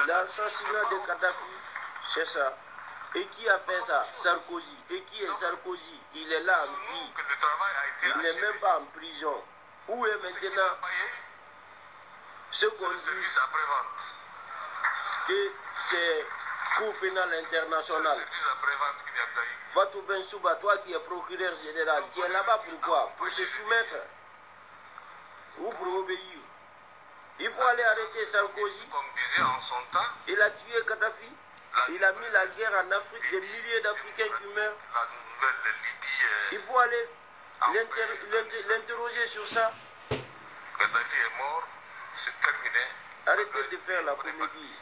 L'assassinat de Kadhafi, c'est ça. Et qui a fait ça? Sarkozy. Et qui est Sarkozy? Il est là en vie. Il n'est même pas en prison. Où est maintenant ce qu'on dit que c'est Cour pénale internationale? Fatou Bensouba, toi qui es procureur général, tu es là-bas pourquoi? Pour se soumettre ou pour obéir? Il faut aller arrêter Sarkozy. Il a tué Kadhafi. Il a mis la guerre en Afrique, des milliers d'Africains qui meurent. Il faut aller l'interroger sur ça. Kadhafi est mort, c'est terminé. Arrêtez de faire la comédie.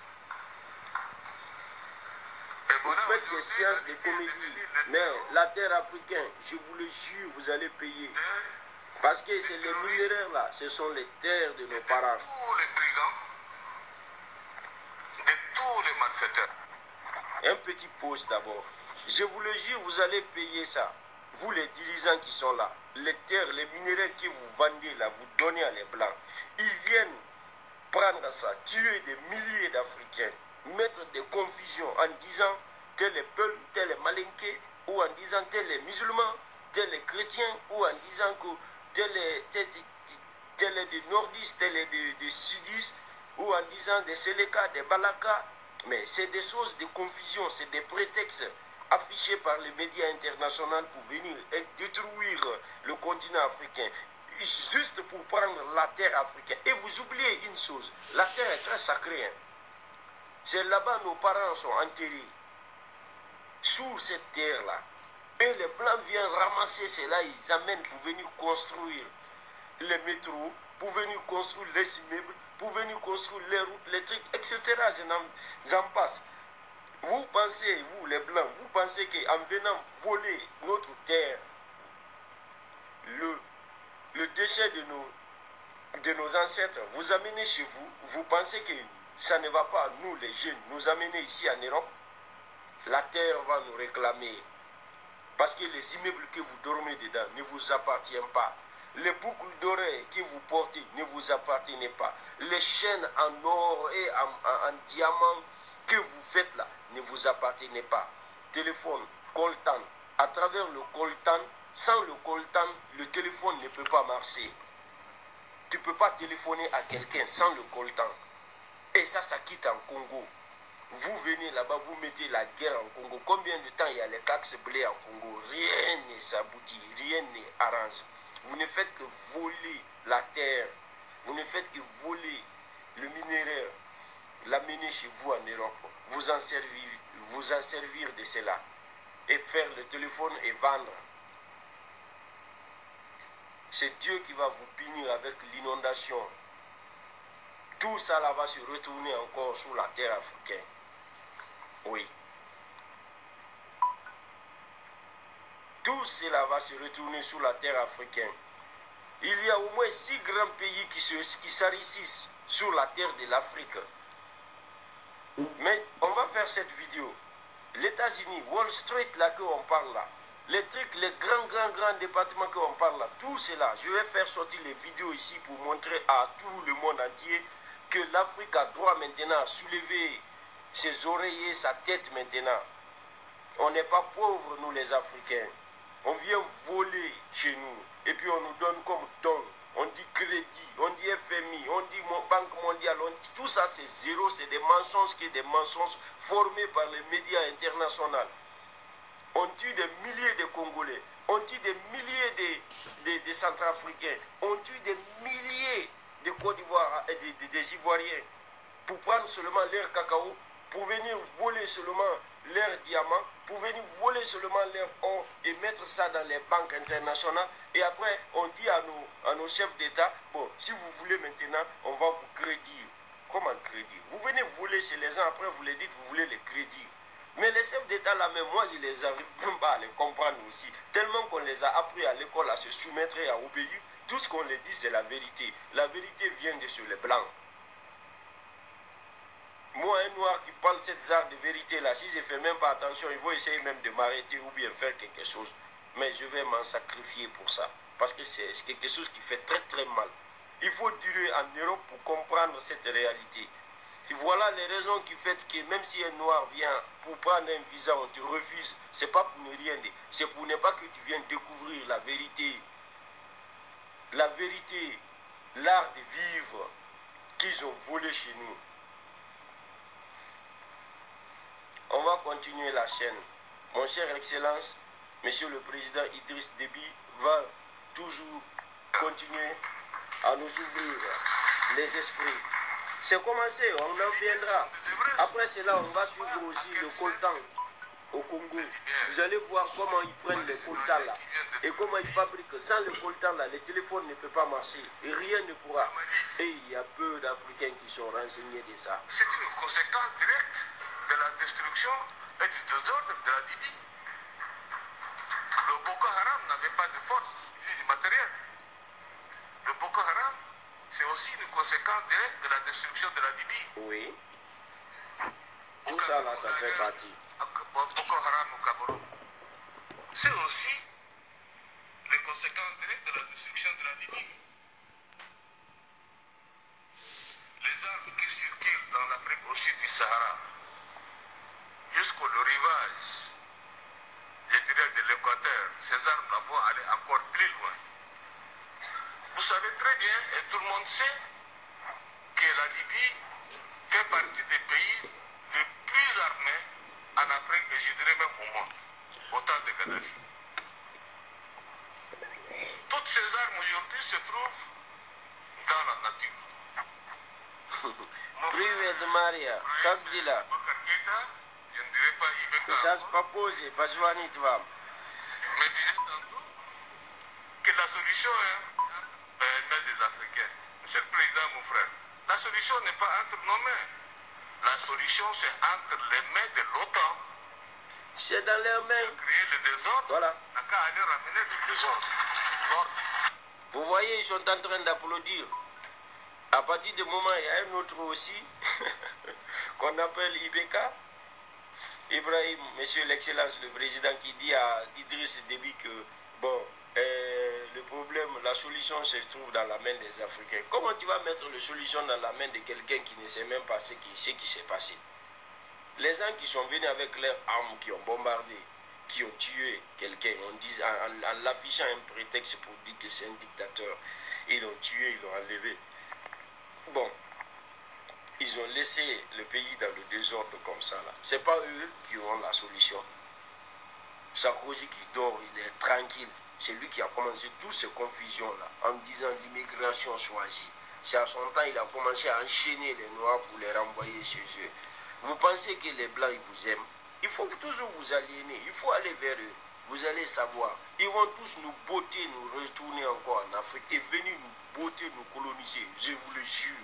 Vous faites des séances de comédie. Mais la terre africaine, je vous le jure, vous allez payer. Parce que c'est les minerais là, ce sont les terres de nos parents. Tous les brigands, de tous les malfaiteurs. Un petit pause d'abord. Je vous le jure, vous allez payer ça. Vous les dirigeants qui sont là, les terres, les minéraux que vous vendez là, vous donnez à les blancs. Ils viennent prendre ça, tuer des milliers d'Africains, mettre des confusions en disant tel est Peul, tel est Malinké, ou en disant tel est musulman, tel est chrétien, ou en disant que tel est des nordistes, tel est des sudistes, ou en disant des Séléka, des Balaka. Mais c'est des choses de confusion, c'est des prétextes affichés par les médias internationaux pour venir et détruire le continent africain, juste pour prendre la terre africaine. Et vous oubliez une chose, la terre est très sacrée. Hein. C'est là-bas nos parents sont enterrés, sur cette terre-là. Et les Blancs viennent ramasser cela, ils amènent pour venir construire les métros, pour venir construire les immeubles, pour venir construire les routes, les trucs, etc. J'en passe. Vous pensez, vous les Blancs, vous pensez qu'en venant voler notre terre, le déchet de nos ancêtres, vous amenez chez vous, vous pensez que ça ne va pas, nous les jeunes, nous amener ici en Europe, la terre va nous réclamer. Parce que les immeubles que vous dormez dedans ne vous appartiennent pas. Les boucles d'oreilles que vous portez ne vous appartiennent pas. Les chaînes en or et en diamant que vous faites là ne vous appartiennent pas. Téléphone, coltan. À travers le coltan, sans le coltan, le téléphone ne peut pas marcher. Tu ne peux pas téléphoner à quelqu'un sans le coltan. Et ça quitte en Congo. Vous venez là-bas, vous mettez la guerre en Congo. Combien de temps il y a les taxes blé en Congo? Rien ne s'aboutit, rien ne arrange. Vous ne faites que voler la terre. Vous ne faites que voler le minéraire, l'amener chez vous en Europe. Vous en servir de cela. Et faire le téléphone et vendre. C'est Dieu qui va vous punir avec l'inondation. Tout ça là va se retourner encore sur la terre africaine. Oui. Tout cela va se retourner sur la terre africaine. Il y a au moins 6 grands pays qui s'enrichissent sur la terre de l'Afrique. Mais on va faire cette vidéo. Les États-Unis, Wall Street là qu'on parle là, les trucs, les grands départements qu'on parle là, tout cela, je vais faire sortir les vidéos ici pour montrer à tout le monde entier que l'Afrique a droit maintenant à soulever ses oreillers, sa tête maintenant. On n'est pas pauvres, nous les Africains. On vient voler chez nous. Et puis on nous donne comme don. On dit crédit, on dit FMI, on dit Banque mondiale. Tout ça c'est zéro, c'est des mensonges formés par les médias internationaux. On tue des milliers de Congolais. On tue des milliers de Centrafricains. On tue des milliers de Côte d'Ivoire et des Ivoiriens. Pour prendre seulement leur cacao, pour venir voler seulement leurs diamants, pour venir voler seulement leur or et mettre ça dans les banques internationales. Et après, on dit à nos chefs d'État, bon, si vous voulez maintenant, on va vous crédit. Comment crédit? Vous venez voler chez les gens, après vous les dites, vous voulez les crédits. Mais les chefs d'État là, même moi, je les arrive même pas à les comprendre aussi. Tellement qu'on les a appris à l'école à se soumettre et à obéir, tout ce qu'on les dit, c'est la vérité. La vérité vient de sur les blancs. Moi, un noir qui parle cette genre de vérité là, si je ne fais même pas attention, ils vont essayer même de m'arrêter ou bien faire quelque chose. Mais je vais m'en sacrifier pour ça. Parce que c'est quelque chose qui fait très mal. Il faut durer en Europe pour comprendre cette réalité. Et voilà les raisons qui font que même si un noir vient pour prendre un visa, on te refuse. C'est pas pour ne rien dire. C'est pour ne pas que tu viennes découvrir la vérité. La vérité, l'art de vivre qu'ils ont volé chez nous. On va continuer la chaîne. Mon cher Excellence, Monsieur le Président Idriss Déby va toujours continuer à nous ouvrir les esprits. C'est commencé, on en viendra. Après cela, on va suivre aussi le coltan au Congo. Vous allez voir comment ils prennent le coltan là et comment ils fabriquent. Sans le coltan là, le téléphone ne peut pas marcher et rien ne pourra. Et il y a peu d'Africains qui sont renseignés de ça. C'est une conséquence directe de la destruction et du désordre de la Libye. Le Boko Haram n'avait pas de force ni de matériel. Le Boko Haram, c'est aussi une conséquence directe de la destruction de la Libye. Oui. Tout ça là, ça fait partie. Boko Haram au Cameroun. C'est aussi les conséquences directes de la destruction de la Libye. Les armes qui circulent dans l'Afrique au sud du Sahara, jusqu'au rivage, je dirais de l'Équateur, ces armes-là vont aller encore plus loin. Vous savez très bien, et tout le monde sait, que la Libye fait partie des pays les plus armés en Afrique, et je dirais même au monde, au temps de Gaddafi. Toutes ces armes aujourd'hui se trouvent dans la nature. Привет, Мария. Как дела? Je ne dirais pas Ibeka. Сейчас попозже позвонить вам. Mais disait tantôt que la solution est dans les mains des Africains. Monsieur le Président, mon frère, la solution n'est pas entre nos mains. La solution, c'est entre les mains de l'OTAN. C'est dans leurs mains. Créer le désordre, Voilà. n'a qu'à aller ramener le désordre. L'ordre. Vous voyez, ils sont en train d'applaudir. À partir du moment, il y a un autre aussi, qu'on appelle Ibeka, Ibrahim, Monsieur l'Excellence, le président, qui dit à Idriss Déby que, bon, le problème, la solution se trouve dans la main des Africains. Comment tu vas mettre la solution dans la main de quelqu'un qui ne sait même pas ce qui s'est passé? Les gens qui sont venus avec leurs armes, qui ont bombardé, qui ont tué quelqu'un, en l'affichant un prétexte pour dire que c'est un dictateur, ils l'ont tué, ils l'ont enlevé. Bon, ils ont laissé le pays dans le désordre comme ça là. C'est pas eux qui auront la solution. Sarkozy qui dort, il est tranquille. C'est lui qui a commencé toutes ces confusions là, en disant l'immigration choisie. C'est à son temps il a commencé à enchaîner les Noirs pour les renvoyer chez eux. Vous pensez que les Blancs ils vous aiment? Il faut toujours vous aliéner, il faut aller vers eux. Vous allez savoir, ils vont tous nous botter, nous retourner encore en Afrique et venir nous botter, nous coloniser. Je vous le jure,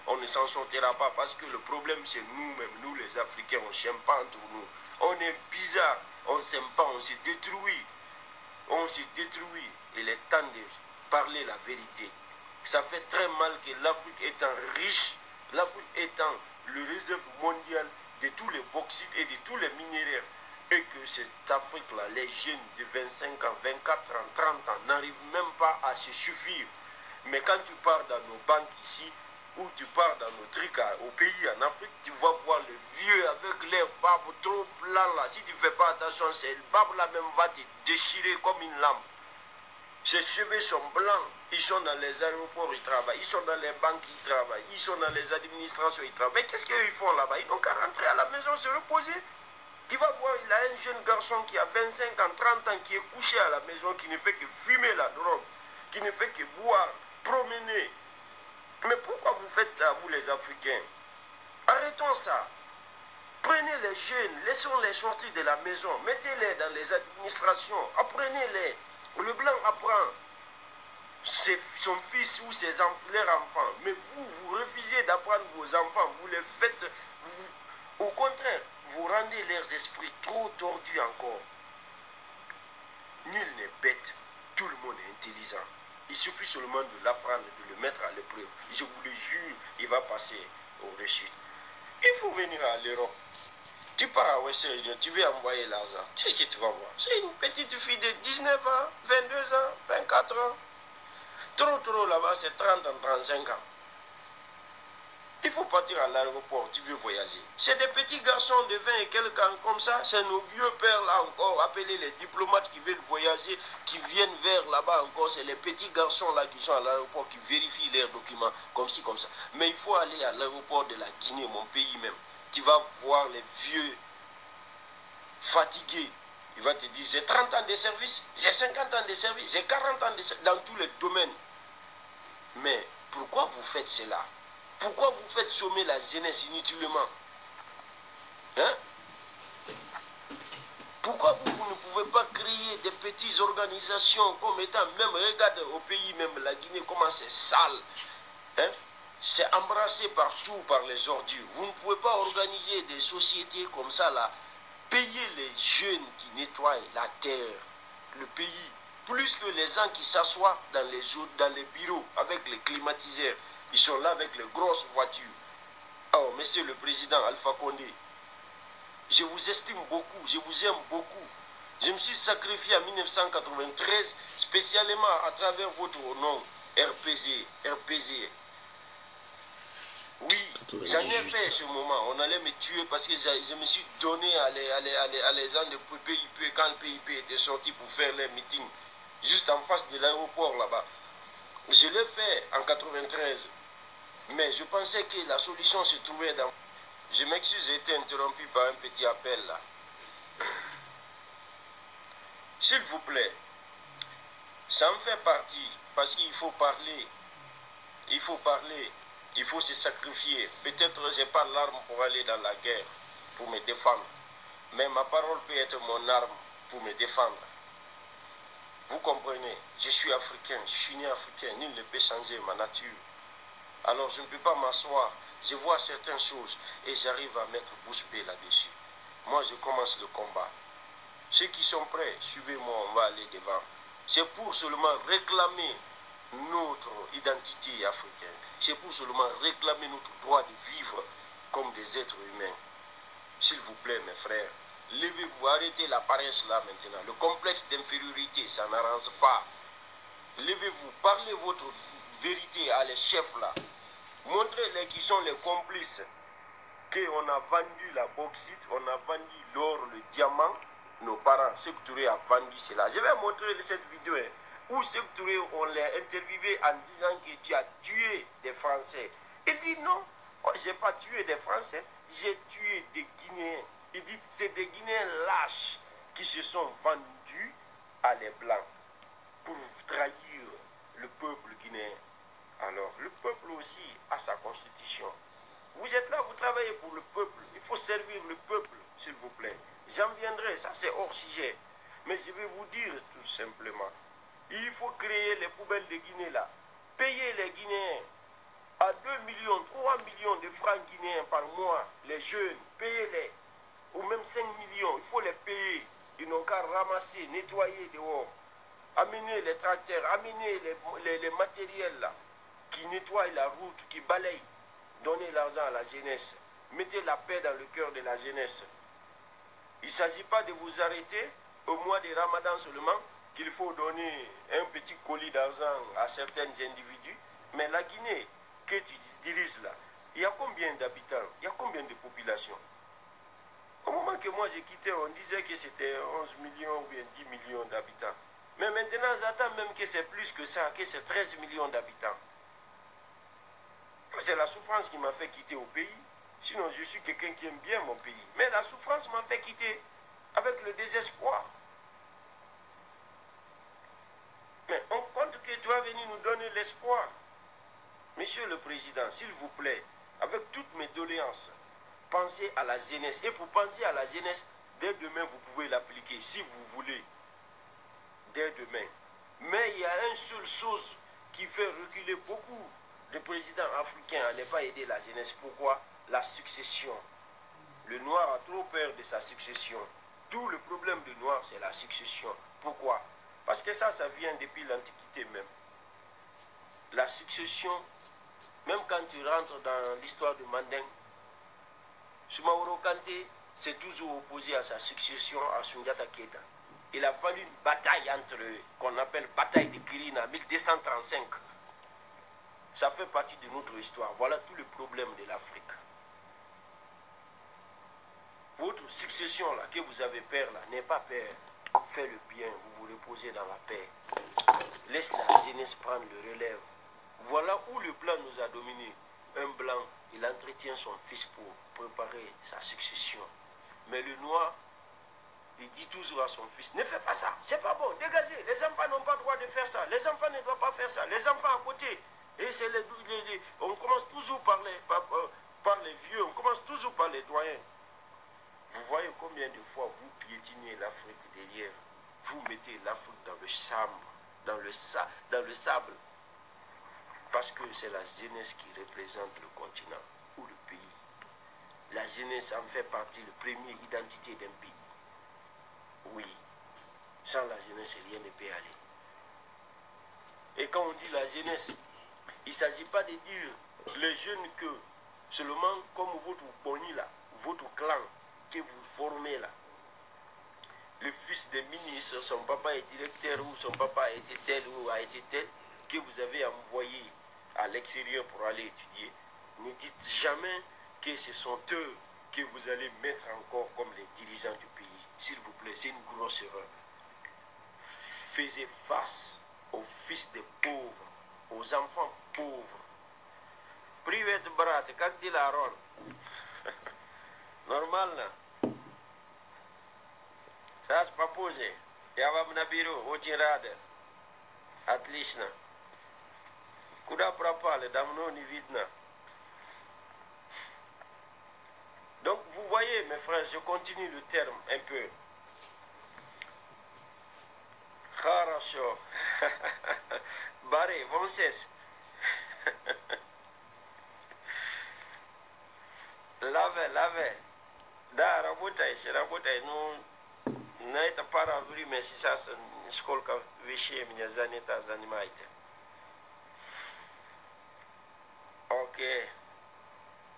on ne s'en sortira pas parce que le problème c'est nous-mêmes, nous les Africains, on ne s'aime pas entre nous. On est bizarre, on ne s'aime pas, on se détruit. On se détruit. Il est temps de parler la vérité. Ça fait très mal que l'Afrique étant riche, l'Afrique étant le réserve mondial de tous les bauxites et de tous les minéraires, et que cette Afrique-là, les jeunes de 25 ans, 24 ans, 30 ans, n'arrivent même pas à se suffire. Mais quand tu pars dans nos banques ici, ou tu pars dans nos trucs au pays en Afrique, tu vas voir le vieux avec les barbes trop blancs là. Si tu ne fais pas attention, ces barbes là même va te déchirer comme une lame. Ces cheveux sont blancs, ils sont dans les aéroports, ils travaillent, ils sont dans les banques, ils travaillent, ils sont dans les administrations, ils travaillent. Mais qu'est-ce qu'ils font là-bas? Ils n'ont qu'à rentrer à la maison, se reposer. Tu vas voir, il a un jeune garçon qui a 25 ans, 30 ans, qui est couché à la maison, qui ne fait que fumer la drogue, qui ne fait que boire, promener. Mais pourquoi vous faites ça, vous les Africains? Arrêtons ça. Prenez les jeunes, laissons-les sortir de la maison, mettez-les dans les administrations, apprenez-les. Le blanc apprend son fils ou leurs enfants, mais vous refusez d'apprendre vos enfants, vous les faites, au contraire, vous rendez leurs esprits trop tordus encore. Nul n'est bête, tout le monde est intelligent. Il suffit seulement de l'apprendre, de le mettre à l'épreuve. Je vous le jure, il va passer au réussite. Il faut venir à l'Europe. Tu pars à Western Union, tu veux envoyer l'argent. C'est ce que tu vas voir. C'est une petite fille de 19 ans, 22 ans, 24 ans. Trop là-bas, c'est 30 ans, 35 ans. Il faut partir à l'aéroport, tu veux voyager. C'est des petits garçons de 20 et quelques ans comme ça, c'est nos vieux pères là encore, appelés les diplomates qui veulent voyager, qui viennent vers là-bas encore. C'est les petits garçons là qui sont à l'aéroport, qui vérifient leurs documents, comme ci, comme ça. Mais il faut aller à l'aéroport de la Guinée, mon pays même. Tu vas voir les vieux fatigués. Il va te dire, j'ai 30 ans de service, j'ai 50 ans de service, j'ai 40 ans de service, dans tous les domaines. Mais pourquoi vous faites cela? Pourquoi vous faites sommer la jeunesse inutilement? Hein? Pourquoi vous ne pouvez pas créer des petites organisations comme étant, même regarde au pays, même la Guinée, comment c'est sale. Hein? C'est embrassé partout par les ordures. Vous ne pouvez pas organiser des sociétés comme ça là. Payer les jeunes qui nettoient la terre, le pays, plus que les gens qui s'assoient dans les bureaux avec les climatiseurs. Ils sont là avec les grosses voitures. Oh, monsieur le président Alpha Condé, je vous estime beaucoup, je vous aime beaucoup. Je me suis sacrifié en 1993, spécialement à travers votre nom, RPZ. Oui, j'en ai fait ce moment. On allait me tuer parce que je me suis donné à les gens de PIP quand le PIP était sorti pour faire les meetings, juste en face de l'aéroport là-bas. Je l'ai fait en 93. Mais je pensais que la solution se trouvait dans... Je m'excuse, j'ai été interrompu par un petit appel là. S'il vous plaît, ça me fait partie, parce qu'il faut parler. Il faut se sacrifier. Peut-être je n'ai pas l'arme pour aller dans la guerre, pour me défendre. Mais ma parole peut être mon arme pour me défendre. Vous comprenez, je suis africain, je suis né africain, nul ne peut changer ma nature. Alors je ne peux pas m'asseoir, je vois certaines choses et j'arrive à mettre bouche bée là-dessus. Moi je commence le combat. Ceux qui sont prêts, suivez-moi, on va aller devant. C'est pour seulement réclamer notre identité africaine. C'est pour seulement réclamer notre droit de vivre comme des êtres humains. S'il vous plaît mes frères, levez-vous, arrêtez la paresse là maintenant. Le complexe d'infériorité, ça n'arrange pas. Levez-vous, parlez votre vérité à les chefs là. Montrez-les qui sont les complices. Qu'on a vendu la bauxite, on a vendu l'or, le diamant. Nos parents, Sékou Touré a vendu cela. Je vais montrer cette vidéo où Sékou Touré, on l'a interviewé en disant que tu as tué des Français. Il dit non, oh, je n'ai pas tué des Français, j'ai tué des Guinéens. Il dit c'est des Guinéens lâches qui se sont vendus à les Blancs pour trahir le peuple guinéen. Alors, le peuple aussi a sa constitution. Vous êtes là, vous travaillez pour le peuple. Il faut servir le peuple, s'il vous plaît. J'en viendrai, ça c'est hors sujet. Mais je vais vous dire tout simplement, il faut créer les poubelles de Guinée là. Payer les Guinéens à 2 millions, 3 millions de francs guinéens par mois, les jeunes, payez-les. Ou même 5 millions, il faut les payer. Ils n'ont qu'à ramasser, nettoyer dehors. Amener les tracteurs, amener les matériels là, qui nettoient la route, qui balayent. Donnez l'argent à la jeunesse. Mettez la paix dans le cœur de la jeunesse. Il ne s'agit pas de vous arrêter au mois de Ramadan seulement, qu'il faut donner un petit colis d'argent à certains individus. Mais la Guinée que tu diriges là, il y a combien d'habitants? Il y a combien de populations? Au moment que moi j'ai quitté, on disait que c'était 11 millions ou bien 10 millions d'habitants. Mais maintenant, j'attends même que c'est plus que ça, que c'est 13 millions d'habitants. C'est la souffrance qui m'a fait quitter au pays. Sinon, je suis quelqu'un qui aime bien mon pays. Mais la souffrance m'a fait quitter avec le désespoir. Mais on compte que tu vas venir nous donner l'espoir. Monsieur le Président, s'il vous plaît, avec toutes mes doléances, pensez à la jeunesse. Et pour penser à la jeunesse, dès demain, vous pouvez l'appliquer, si vous voulez. Dès demain. Mais il y a une seule chose qui fait reculer beaucoup de présidents africains à ne pas aider la jeunesse. Pourquoi? La succession. Le noir a trop peur de sa succession. Tout le problème du noir, c'est la succession. Pourquoi? Parce que ça vient depuis l'Antiquité même. La succession, même quand tu rentres dans l'histoire de Manding, Soumaoro Kanté s'est toujours opposé à sa succession à Soundiata Keita. Il a fallu une bataille entre eux, qu'on appelle bataille de Kirina, 1235. Ça fait partie de notre histoire. Voilà tous les problèmes de l'Afrique. Votre succession là, que vous avez peur là, n'est pas peur. Faites le bien, vous vous reposez dans la paix. Laisse la jeunesse prendre le relève. Voilà où le blanc nous a dominés. Un blanc, il entretient son fils pour préparer sa succession. Mais le noir, il dit toujours à son fils, ne fais pas ça, c'est pas bon, dégagez. Les enfants n'ont pas le droit de faire ça. Les enfants ne doivent pas faire ça. Les enfants à côté. Et c'est on commence toujours par les vieux, on commence toujours par les doyens. Vous voyez combien de fois vous piétinez l'Afrique derrière. Vous mettez l'Afrique dans le sable, dans le sable. Parce que c'est la jeunesse qui représente le continent ou le pays. La jeunesse en fait partie, la première identité d'un pays. Oui, sans la jeunesse, rien ne peut aller. Et quand on dit la jeunesse, il ne s'agit pas de dire les jeunes que seulement comme votre boni là, votre clan que vous formez là. Le fils des ministres, son papa est directeur ou son papa a été tel ou a été tel, que vous avez envoyé à l'extérieur pour aller étudier. Ne dites jamais que ce sont eux que vous allez mettre encore comme les dirigeants du pays. S'il vous plaît, c'est une grosse erreur. Faisez face aux fils des pauvres, aux enfants pauvres. Privet brat, как дела, Рон? Нормально? Сейчас попозже. Я вам наберу, очень рада. Отлично. Куда пропали? Давно не видно. Donc vous voyez mes frères, je continue le terme un peu. Хорошо. Баре, вонсес. Lave. Da, работай. Ну, на это пора время сейчас сколько вещей меня занято, занимаете. Окей.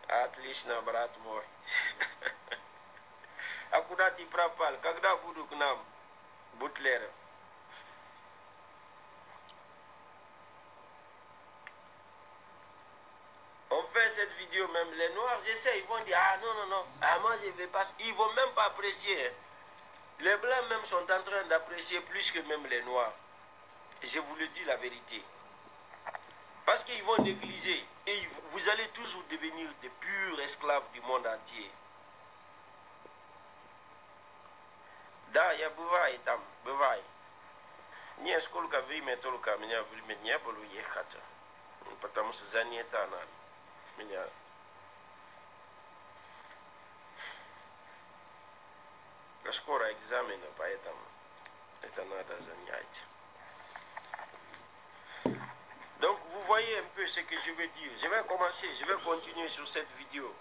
Отлично, брат мой. А куда ты пропал? Когда буду к нам, Бутлер? On fait cette vidéo, même les noirs, j'essaie, ils vont dire, ah non, ah moi je ne vais pas, ils ne vont même pas apprécier. Les blancs même sont en train d'apprécier plus que même les noirs. Je vous le dis la vérité. Parce qu'ils vont négliger et vous allez toujours devenir des purs esclaves du monde entier. Da, ya buvai tam, buvai. Ni escol ka vrime tolka, меня vrime не было ехать. Потому что занята она. Меня. Скоро экзамен, поэтому это надо занять. Donc vous voyez un peu ce que je veux dire. Je vais continuer sur cette vidéo.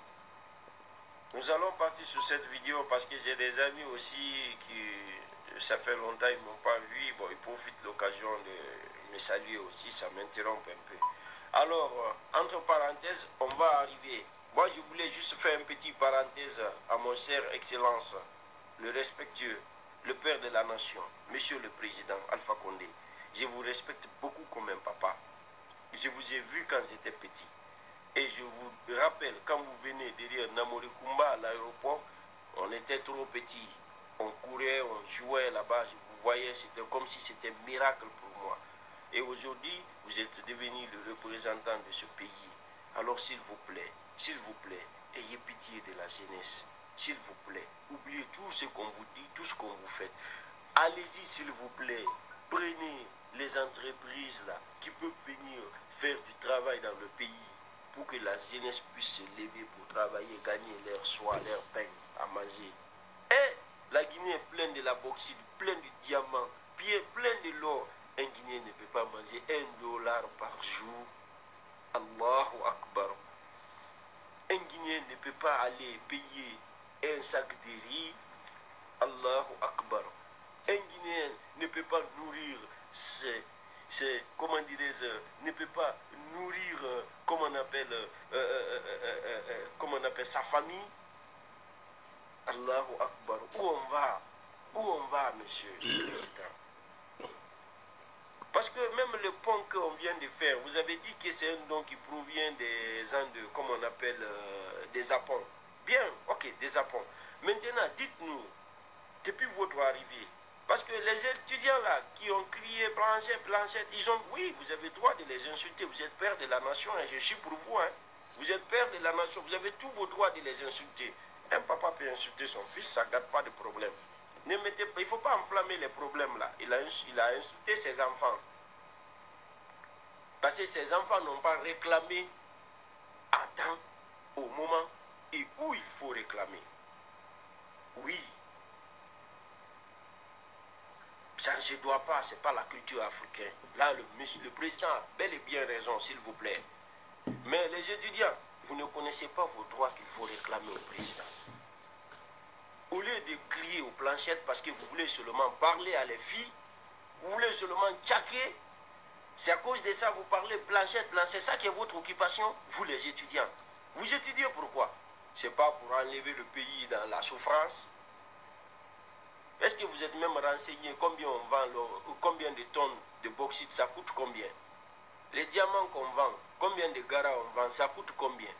Nous allons partir sur cette vidéo parce que j'ai des amis aussi qui, ça fait longtemps ils ne m'ont pas vu. Bon, ils profitent de l'occasion de me saluer aussi, ça m'interrompt un peu. Alors, entre parenthèses, on va arriver. Moi, je voulais juste faire une petite parenthèse à mon cher Excellence, le respectueux, le père de la nation, Monsieur le Président Alpha Condé. Je vous respecte beaucoup comme un papa. Je vous ai vu quand j'étais petit. Et je vous rappelle, quand vous venez derrière Namorikumba à l'aéroport, on était trop petits. On courait, on jouait là-bas. Vous voyez, c'était comme si c'était un miracle pour moi. Et aujourd'hui, vous êtes devenu le représentant de ce pays. Alors s'il vous plaît, ayez pitié de la jeunesse. S'il vous plaît, oubliez tout ce qu'on vous dit, tout ce qu'on vous fait. Allez-y s'il vous plaît, prenez les entreprises là qui peuvent venir faire du travail dans le pays pour que la jeunesse puisse se lever pour travailler, gagner leur soin, leur pain à manger. Et la Guinée est pleine de la bauxite, pleine de diamants, pleine de l'or. Un Guinéen ne peut pas manger $1 par jour. Allahu Akbar. Un Guinéen ne peut pas aller payer un sac de riz. Allahu Akbar. Un Guinéen ne peut pas nourrir comment dirais-je, ne peut pas nourrir, comment on appelle sa famille. Allahu Akbar. Où on va, monsieur le président? Parce que même le pont qu'on vient de faire, vous avez dit que c'est un don qui provient des Andes, comme on appelle, des Apons. Bien, ok, des Apons. Maintenant, dites-nous, depuis votre arrivée, parce que les étudiants là qui ont crié Blanchette, Blanchette, ils ont, oui, vous avez le droit de les insulter, vous êtes père de la nation, et je suis pour vous, hein. Vous êtes père de la nation, vous avez tous vos droits de les insulter. Un papa peut insulter son fils, ça ne garde pas de problème. Ne mettez pas, il ne faut pas enflammer les problèmes là. Il a insulté ses enfants. Parce que ses enfants n'ont pas réclamé à temps, au moment et où il faut réclamer. Oui. Ça ne se doit pas, ce n'est pas la culture africaine. Là, le président a bel et bien raison, s'il vous plaît. Mais les étudiants, vous ne connaissez pas vos droits qu'il faut réclamer au président. Au lieu de crier aux planchettes parce que vous voulez seulement parler à les filles, vous voulez seulement tchaquer, c'est à cause de ça que vous parlez planchette, c'est ça qui est votre occupation, vous les étudiants. Vous étudiez pourquoi? Ce n'est pas pour enlever le pays dans la souffrance. Est-ce que vous êtes même renseigné combien on vend, combien de tonnes de bauxite, ça coûte combien? Les diamants qu'on vend, combien de garas on vend, ça coûte combien?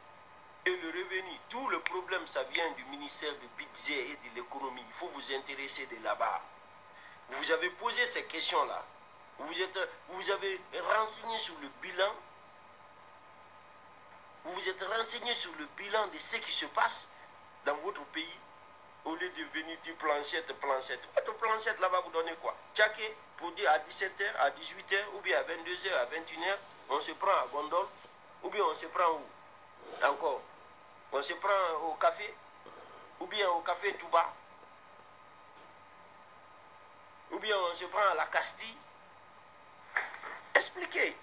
Et le revenu, tout le problème, ça vient du ministère du budget et de l'économie. Il faut vous intéresser de là-bas. Vous avez posé ces questions-là. Vous avez renseigné sur le bilan. Vous vous êtes renseigné sur le bilan de ce qui se passe dans votre pays. Au lieu de venir dire planchette, planchette. Votre planchette là-bas, vous donnez quoi? Tchaké, pour dire à 17h, à 18h, ou bien à 22h, à 21h, on se prend à Gondol, ou bien on se prend où? Encore. On se prend au café, ou bien au café Touba, ou bien on se prend à la Castille. Expliquez.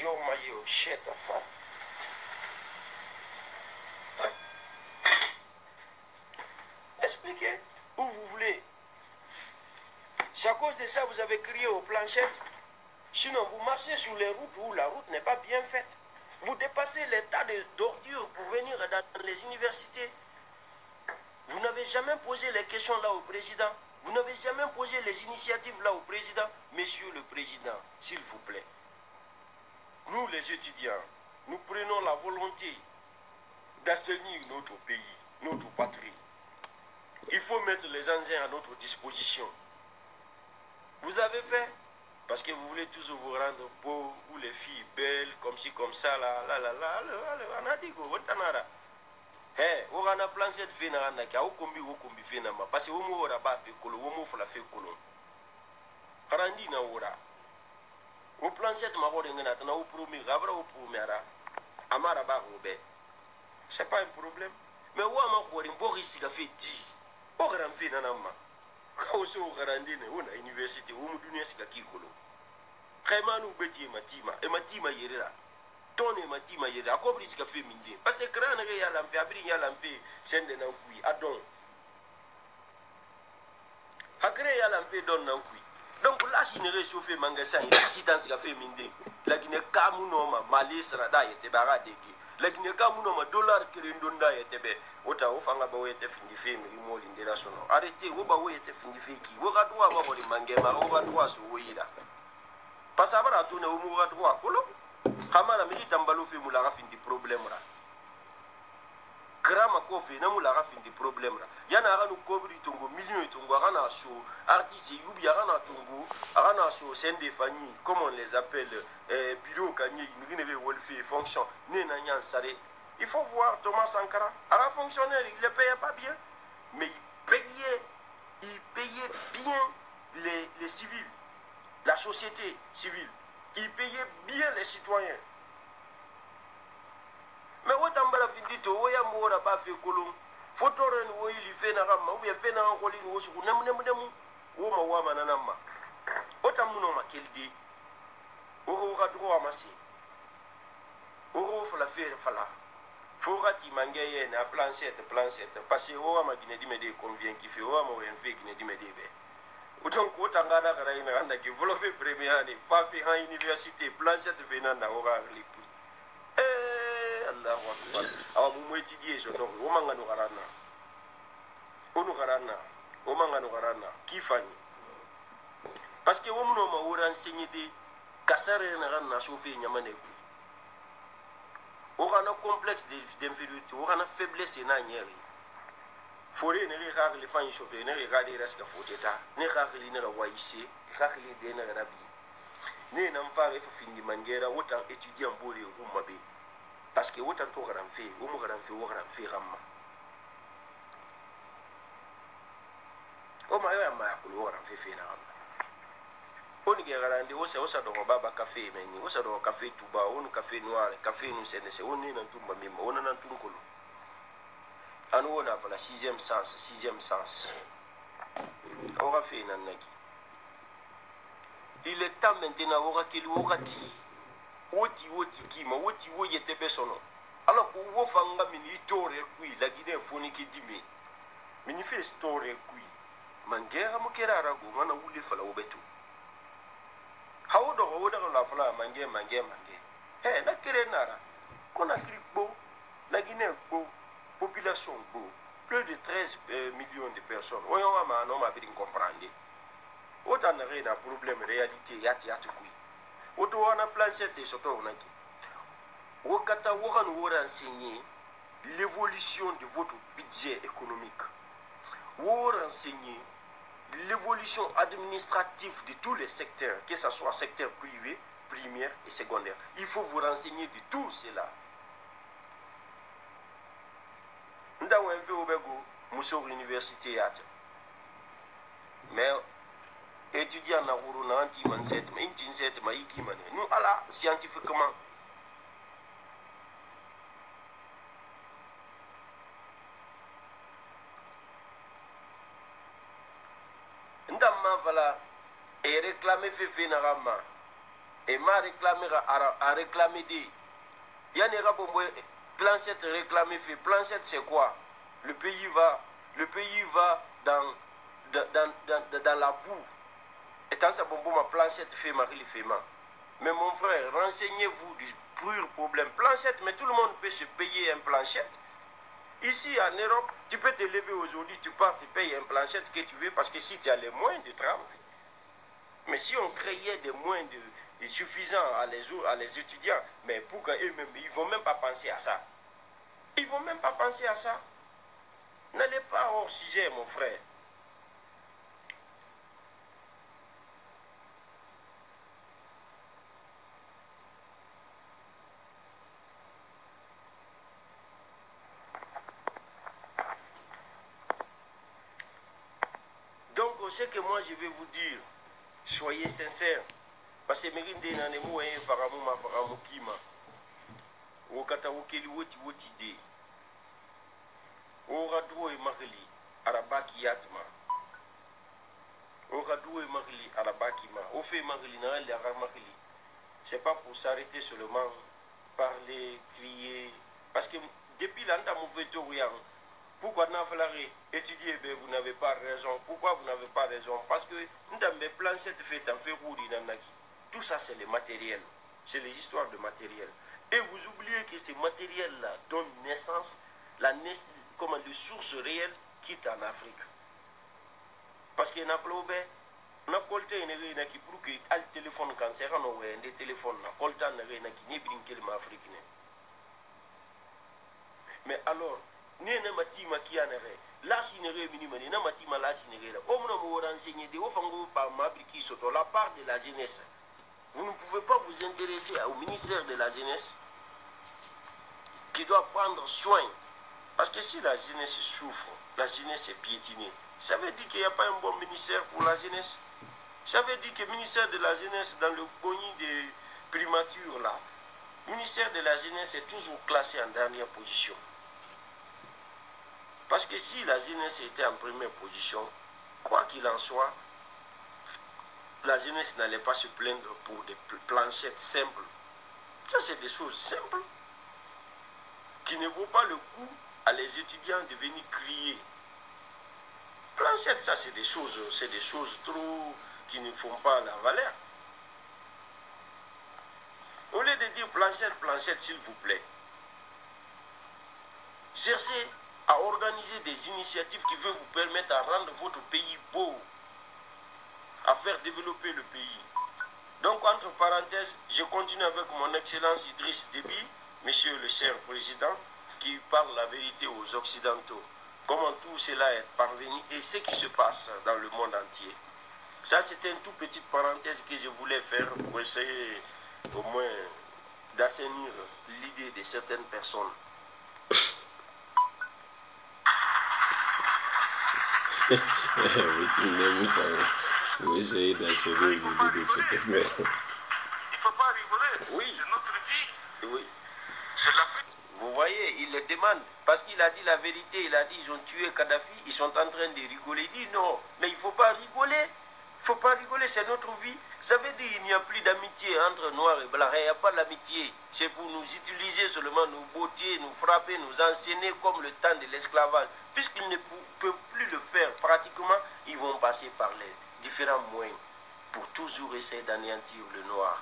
Yo, mayo, shit, enfin. Expliquez où vous voulez. C'est à cause de ça que vous avez crié aux planchettes. Sinon, vous marchez sur les routes où la route n'est pas bien faite. Vous dépassez les tas d'ordures pour venir dans les universités. Vous n'avez jamais posé les questions là au président. Vous n'avez jamais posé les initiatives là au président. Monsieur le président, s'il vous plaît. Nous les étudiants, nous prenons la volonté d'assainir notre pays, notre patrie. Il faut mettre les engins à notre disposition. Vous avez fait, parce que vous voulez toujours vous rendre beau, ou les filles belles, comme ci, comme ça, là, on a dit, hey, on a plan cette fille, on a combi fait, parce que on aura pas fait colo, on fait la fait colo. Harandi na ora. Au plan cette ma voix n'a au promis, Gabra au Poumera, Amara Baroube. C'est pas un problème. Mais où a ma Boris qui a fait 10. Au grand fait nanama. Quand on grandine, on a université, on me donne ce qu'il y a. Vraiment, nous bêtis Matima, et Matima Yera. Ton et Matima Yera, à quoi il a fait mindi. Parce que Gran et Yalampe, Abri Yalampe, send an ampui, Adon. Agré Yalampe don Nankui. Donc là, si ne réchauffe Mangassin, l'accident qui a fait mindi. La Guinée Kamunoma, Malis Rada et Tebaradeki. La Guinée Kamunoma, dollar que l'Indonda et Tebe. Ota ofanga bawe te findife milimo lindera sono arrêtez wo bawe te findife ki wo ga doa ba boli mangema wo ga doa so woira pasabara to ne wo ga doa kolo kamana mi tambalo fe mula ga findi problème ra grama ko fe na mula ga findi problème ra yana ga no kobri tongo million tongo ga na so artiste yubi ga na tongo ga na so sende fani comme on les appelle bureau kanye mi ne be wolfi fonction ne na nyan sare. Il faut voir Thomas Sankara. Un fonctionnaire, il ne payait pas bien. Mais il payait bien les civils, la société civile. Il payait bien les citoyens. Mais autant que vous dites, vous avez pas fait colon. Faut que vous ayez fait un rama, ou bien fait un colin, ou bien vous avez fait un rama. Autant que vous avez fait un rama, vous avez droit à masser. Vous avez fait un rama. Forati mangaye na planchette parce que o ma gine di me de convient qui fait o ma wen fait gine di me de be autant ko tangana kara ina anda ki volofe premier année pas fait en université planchette venant na ora lipu Allahu akbar awa mu étudier so donc o manga no garana o manga no garana ki fani Parce que on m'a enseigné des casseurs na chauffer nyamane ku. On a un complexe d'infériorité, on a une faiblesse na nyeri. Foré ne regarde les femmes chauffer, ne regarde les restes foteta, ne regarde les ne waïsé, regarde les dena rabi. Ne n'en pas fini mangera autant étudiant bolé ou mabé. Parce que autant to garan fait, ou mo garan fait ramma. O ma ya ma ko garan fait na ramma. On y garandi osa do baba café meni, osa do café tuba, on café noir, café nous c'est on est dans tout mamima, on est dans tout kolo. Anu on a la sixième sens. On va faire nanaki. Il est temps maintenant on va qu'il wakati. Woti kima, woti wo yete besono. Alors ko wo fanga mini tore kui la Guinée foni ki dimi. Mini fait store kui. Mangera mo kera rago mana wule fala obetu. How do la fala mange. Eh, na kere nara. Kona kripo, la Guinée bo, population bo, plus de 13 millions de personnes. Oyo ma non ma bien comprendre. Autant na rien problème réalité yati kui. Auto wana plan cette soto onaki. Wakata wakan wora enseigner l'évolution de votre budget économique. Wora enseigner l'évolution administrative de tous les secteurs, que ce soit secteur privé, primaire et secondaire. Il faut vous renseigner de tout cela. Nous avons un peu au université. Mais étudiant na wuro na anti man set ma intin set ma iki man. Nous ala scientifiquement. Voilà, et réclamer fait narama et ma réclamer à réclamer des yann plan 7 réclamer fait plan 7 c'est quoi le pays va dans la boue et tant ça bon ma plan 7 fait Marie fait mais mon frère renseignez-vous du pur problème plan 7 mais tout le monde peut se payer un planchette. Ici en Europe, tu peux te lever aujourd'hui, tu pars, tu payes un planchette que tu veux parce que si tu as les moyens de travail. Mais si on créait des moyens suffisants à les étudiants, mais pour qu'eux-mêmes, ils ne vont même pas penser à ça. Ils ne vont même pas penser à ça. N'allez pas hors sujet, mon frère. Ce que moi je vais vous dire, soyez sincères. Parce que Mérinde n'a pas moyen de faire un kima. Ou kata wokeli woti de. Ou radou et marili, arabaki yatma. Ou radou et marili, arabaki ma. Ou fait marili, n'a rien à marili. C'est pas pour s'arrêter seulement, parler, crier. Parce que depuis l'année, vous faites rien. Pourquoi étudier, vous n'avez pas raison. Pourquoi vous n'avez pas raison? Parce que dans mes plans, cette fête en fait tout ça, c'est le matériel. C'est les histoires de matériel. Et vous oubliez que ces matériels-là donnent naissance, comme les sources réelles quittent en Afrique. Parce qu'il y a on a colté une réunion qui pour que le téléphone cancer, on a des téléphones, on a colté une réunion qui n'est pas africaine. Mais alors, ne matima qui en est la sinéré minimum, ne matima la sinéré. Au moins, vous renseignez de ofango par Mabriki Soto, la part de la jeunesse. Vous ne pouvez pas vous intéresser au ministère de la jeunesse qui doit prendre soin. Parce que si la jeunesse souffre, la jeunesse est piétinée, ça veut dire qu'il n'y a pas un bon ministère pour la jeunesse. Ça veut dire que le ministère de la jeunesse, dans le boni de primature là, le ministère de la jeunesse est toujours classé en dernière position. Parce que si la jeunesse était en première position, quoi qu'il en soit, la jeunesse n'allait pas se plaindre pour des planchettes simples. Ça, c'est des choses simples qui ne vaut pas le coup à les étudiants de venir crier. Planchette, ça, c'est des choses trop qui ne font pas la valeur. Au lieu de dire planchette, s'il vous plaît, cherchez à organiser des initiatives qui vont vous permettre de rendre votre pays beau, à faire développer le pays. Donc, entre parenthèses, je continue avec mon excellence Idriss Déby, monsieur le cher président, qui parle la vérité aux Occidentaux. Comment tout cela est parvenu et ce qui se passe dans le monde entier. Ça, c'était une toute petite parenthèse que je voulais faire pour essayer au moins d'assainir l'idée de certaines personnes. Vous essayez d'achever l'idée de cette mère. Il ne faut pas rigoler. Oui. C'est notre vie. Oui. C'est l'Afrique. Vous voyez, il le demande. Parce qu'il a dit la vérité. Il a dit ils ont tué Kadhafi. Ils sont en train de rigoler. Il dit non. Mais il ne faut pas rigoler. Il ne faut pas rigoler. C'est notre vie. Ça veut dire qu'il n'y a plus d'amitié entre noirs et blancs. Il n'y a pas d'amitié. C'est pour nous utiliser seulement, nous botter, nous frapper, nous enseigner comme le temps de l'esclavage. Puisqu'ils ne peuvent plus le faire pratiquement, ils vont passer par les différents moyens pour toujours essayer d'anéantir le noir.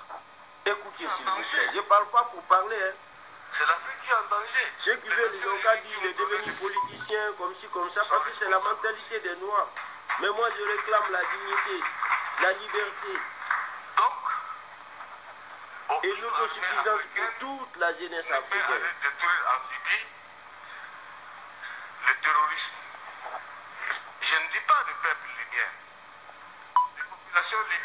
Écoutez s'il vous plaît. Je ne parle pas pour parler. Hein. C'est l'Afrique qui est en danger. Ceux qui veulent, ils n'ont qu'à dire qu'il est devenu politicien comme ci, comme ça, parce que c'est la mentalité des Noirs. Mais moi, je réclame la dignité, la liberté et l'autosuffisance pour toute la jeunesse africaine. Détruire en Libye le terrorisme. Je ne dis pas du peuple libyen. Les populations libyennes.